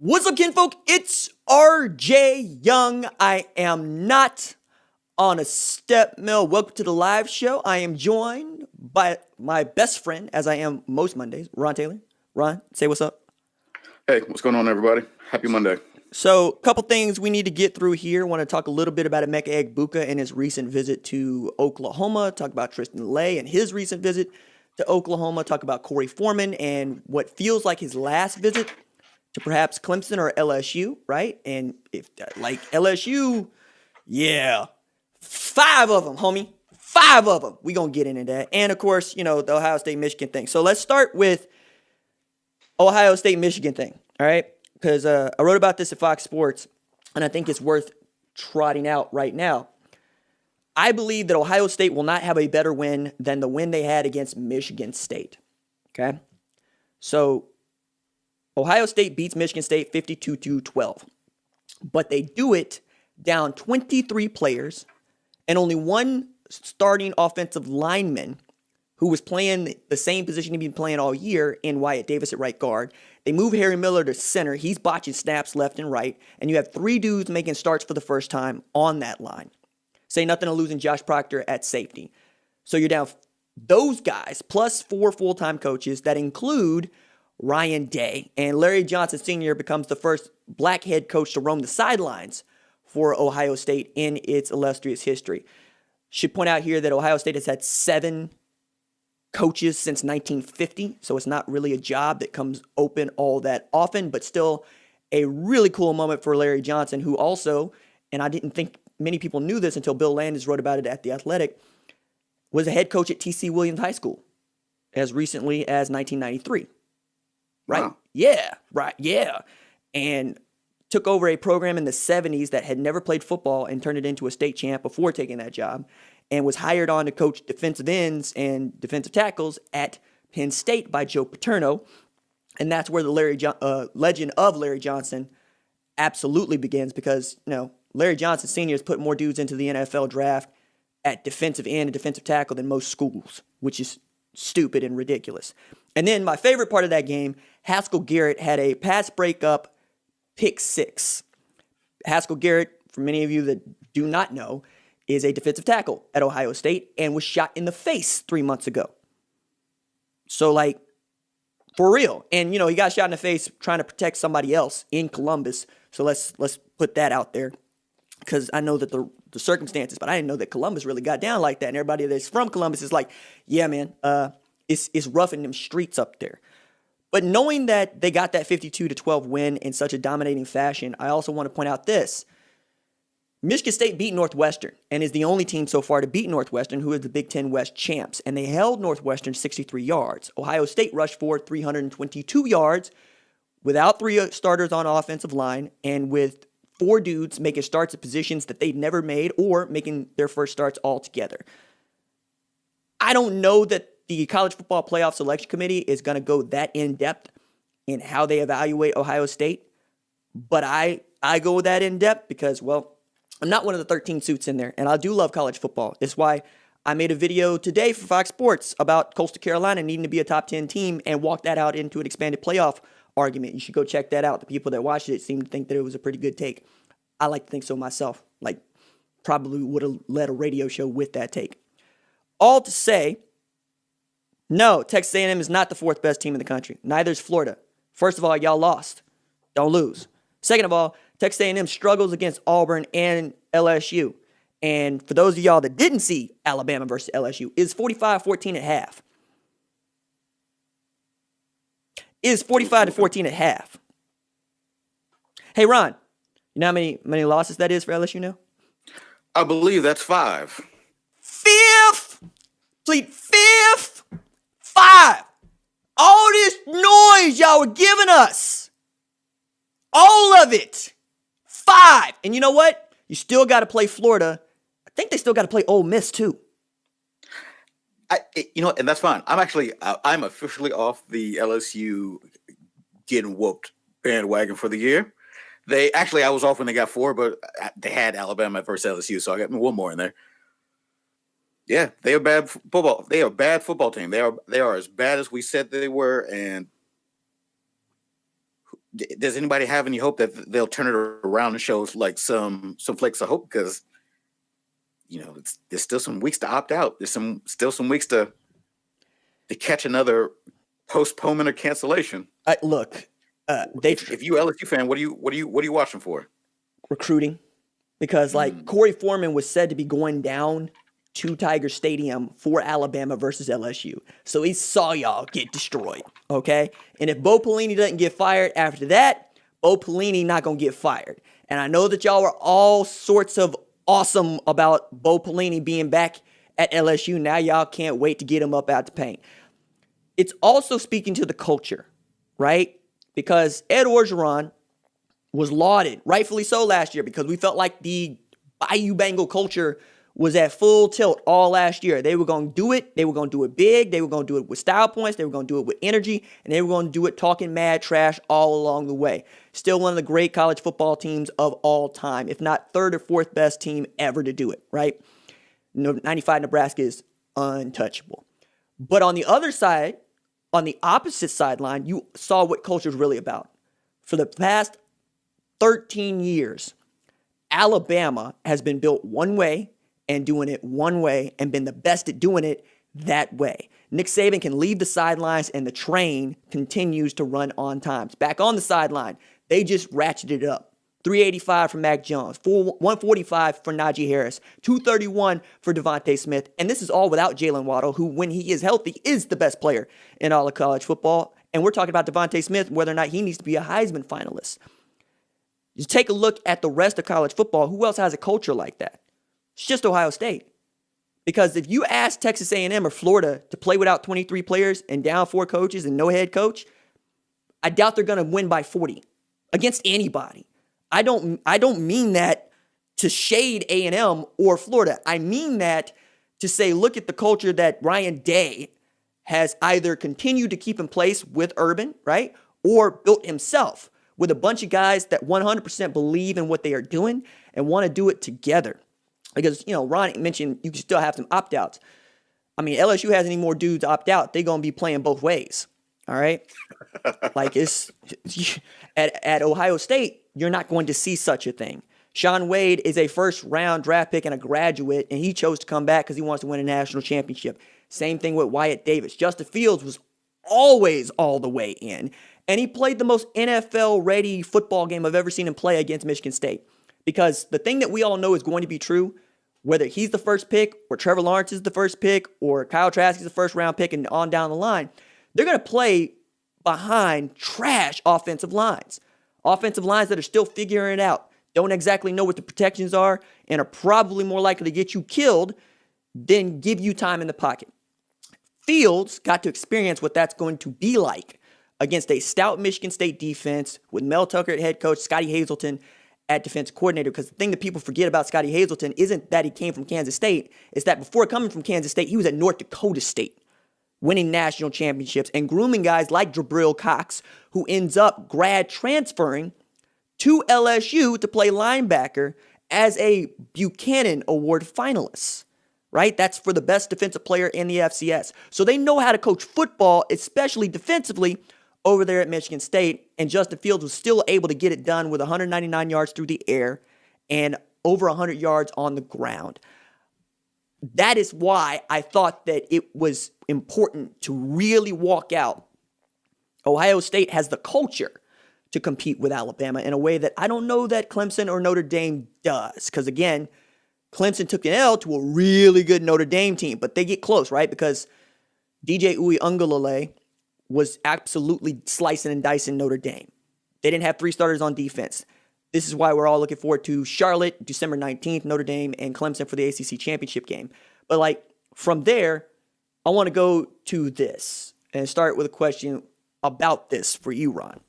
What's up, kinfolk? It's RJ Young. I am not on a step mill. Welcome to the live show. I am joined by my best friend, as I am most Mondays, Ron Taylor. Ron, say what's up. Hey, what's going on, everybody? Happy Monday. So, a couple things we need to get through here. I want to talk a little bit about Emeka Egbuka and his recent visit to Oklahoma. Talk about Tristan Lay and his recent visit to Oklahoma. Talk about Corey Foreman and what feels like his last visit to perhaps Clemson or LSU, right? And if like LSU, yeah, 5 of them, homie. 5 of them. We're going to get into that. And, of course, the Ohio State-Michigan thing. So let's start with Ohio State-Michigan thing, all right? Because I wrote about this at Fox Sports, and I think it's worth trotting out right now. I believe that Ohio State will not have a better win than the win they had against Michigan State, okay? So Ohio State beats Michigan State 52-12, but they do it down 23 players and only one starting offensive lineman who was playing the same position he'd been playing all year in Wyatt Davis at right guard. They move Harry Miller to center. He's botching snaps left and right, and you have 3 dudes making starts for the first time on that line. Say nothing to losing Josh Proctor at safety. So you're down those guys plus 4 full-time coaches that include Ryan Day, and Larry Johnson Sr. becomes the first black head coach to roam the sidelines for Ohio State in its illustrious history. Should point out here that Ohio State has had 7 coaches since 1950, so it's not really a job that comes open all that often, but still a really cool moment for Larry Johnson, who also, and I didn't think many people knew this until Bill Landis wrote about it at The Athletic, was a head coach at T.C. Williams High School as recently as 1993. Right? Wow. Yeah. Right. Yeah. And took over a program in the 70s that had never played football and turned it into a state champ before taking that job, and was hired on to coach defensive ends and defensive tackles at Penn State by Joe Paterno. And that's where the legend of Larry Johnson absolutely begins, because, Larry Johnson Sr. has put more dudes into the NFL draft at defensive end and defensive tackle than most schools, which is stupid and ridiculous. And then my favorite part of that game, Haskell Garrett had a pass breakup pick 6. Haskell Garrett, for many of you that do not know, is a defensive tackle at Ohio State and was shot in the face 3 months ago. So, for real. And, he got shot in the face trying to protect somebody else in Columbus. So let's put that out there, because I know that the circumstances, but I didn't know that Columbus really got down like that. And everybody that's from Columbus is like, yeah, man, it's rough in them streets up there. But knowing that they got that 52-12 win in such a dominating fashion, I also want to point out this. Michigan State beat Northwestern and is the only team so far to beat Northwestern, who is the Big Ten West champs. And they held Northwestern 63 yards. Ohio State rushed for 322 yards without 3 starters on offensive line and with 4 dudes making starts at positions that they'd never made or making their first starts altogether. I don't know that the College Football Playoff Selection Committee is going to go that in-depth in how they evaluate Ohio State, but I go that in-depth because, well, I'm not one of the 13 suits in there, and I do love college football. That's why I made a video today for Fox Sports about Coastal Carolina needing to be a top 10 team and walk that out into an expanded playoff argument. You should go check that out. The people that watched it seemed to think that it was a pretty good take. I like to think so myself. Probably would have led a radio show with that take. All to say, no, Texas A&M is not the 4th best team in the country. Neither is Florida. First of all, y'all lost. Don't lose. Second of all, Texas A&M struggles against Auburn and LSU. And for those of y'all that didn't see Alabama versus LSU, it's 45-14 at half. It's 45-14 at half. Hey, Ron, you know how many losses that is for LSU now? I believe that's 5. 5th! Plead 5th! 5! All this noise y'all were giving us. All of it. 5. And you know what? You still got to play Florida. I think they still got to play Ole Miss too. And that's fine. I'm officially off the LSU getting whooped bandwagon for the year. I was off when they got 4, but they had Alabama versus LSU, so I got 1 more in there. Yeah, they are bad football. They are a bad football team. They are as bad as we said they were, and does anybody have any hope that they'll turn it around and show like some flakes of hope? Because there's still some weeks to opt out. There's still some weeks to catch another postponement or cancellation. Look, if you LSU fan, what are you watching for? Recruiting, because Corey Foreman was said to be going down to Tiger Stadium for Alabama versus LSU. So he saw y'all get destroyed, okay? And if Bo Pelini doesn't get fired after that, Bo Pelini not going to get fired. And I know that y'all are all sorts of awesome about Bo Pelini being back at LSU. Now y'all can't wait to get him up out the paint. It's also speaking to the culture, right? Because Ed Orgeron was lauded, rightfully so, last year because we felt like the Bayou Bengal culture was at full tilt all last year. They were going to do it. They were going to do it big. They were going to do it with style points. They were going to do it with energy. And they were going to do it talking mad trash all along the way. Still one of the great college football teams of all time, if not third or fourth best team ever to do it, right? 95 Nebraska is untouchable. But on the other side, on the opposite sideline, you saw what culture is really about. For the past 13 years, Alabama has been built one way and doing it one way and been the best at doing it that way. Nick Saban can leave the sidelines and the train continues to run on time. Back on the sideline, they just ratcheted it up. 385 for Mac Jones, 145 for Najee Harris, 231 for Devontae Smith. And this is all without Jalen Waddle, who, when he is healthy, is the best player in all of college football. And we're talking about Devontae Smith, whether or not he needs to be a Heisman finalist. Just take a look at the rest of college football. Who else has a culture like that? It's just Ohio State. Because if you ask Texas A&M or Florida to play without 23 players and down 4 coaches and no head coach, I doubt they're going to win by 40 against anybody. I don't mean that to shade A&M or Florida. I mean that to say, look at the culture that Ryan Day has either continued to keep in place with Urban, right, or built himself with a bunch of guys that 100% believe in what they are doing and want to do it together. Because, Ron mentioned you can still have some opt-outs. I mean, LSU has any more dudes opt out, they're going to be playing both ways. All right? It's at Ohio State, you're not going to see such a thing. Sean Wade is a first-round draft pick and a graduate, and he chose to come back because he wants to win a national championship. Same thing with Wyatt Davis. Justin Fields was always all the way in, and he played the most NFL-ready football game I've ever seen him play against Michigan State. Because the thing that we all know is going to be true, whether he's the first pick or Trevor Lawrence is the first pick or Kyle Trask is the first-round pick and on down the line, they're going to play behind trash offensive lines. Offensive lines that are still figuring it out, don't exactly know what the protections are, and are probably more likely to get you killed than give you time in the pocket. Fields got to experience what that's going to be like against a stout Michigan State defense with Mel Tucker at head coach, Scotty Hazelton at defense coordinator. Because the thing that people forget about Scotty Hazelton isn't that he came from Kansas State. It's that before coming from Kansas State, he was at North Dakota State, winning national championships and grooming guys like Jabril Cox, who ends up grad transferring to LSU to play linebacker as a Buchanan Award finalist, right? That's for the best defensive player in the FCS. So they know how to coach football, especially defensively, over there at Michigan State. And Justin Fields was still able to get it done with 199 yards through the air and over 100 yards on the ground. That is why I thought that it was important to really walk out. Ohio State has the culture to compete with Alabama in a way that I don't know that Clemson or Notre Dame does. Because again, Clemson took an L to a really good Notre Dame team, but they get close, right? Because DJ Uiagalelei was absolutely slicing and dicing Notre Dame. They didn't have 3 starters on defense. This is why we're all looking forward to Charlotte, December 19th, Notre Dame, and Clemson for the ACC championship game. But from there, I want to go to this and start with a question about this for you, Ron.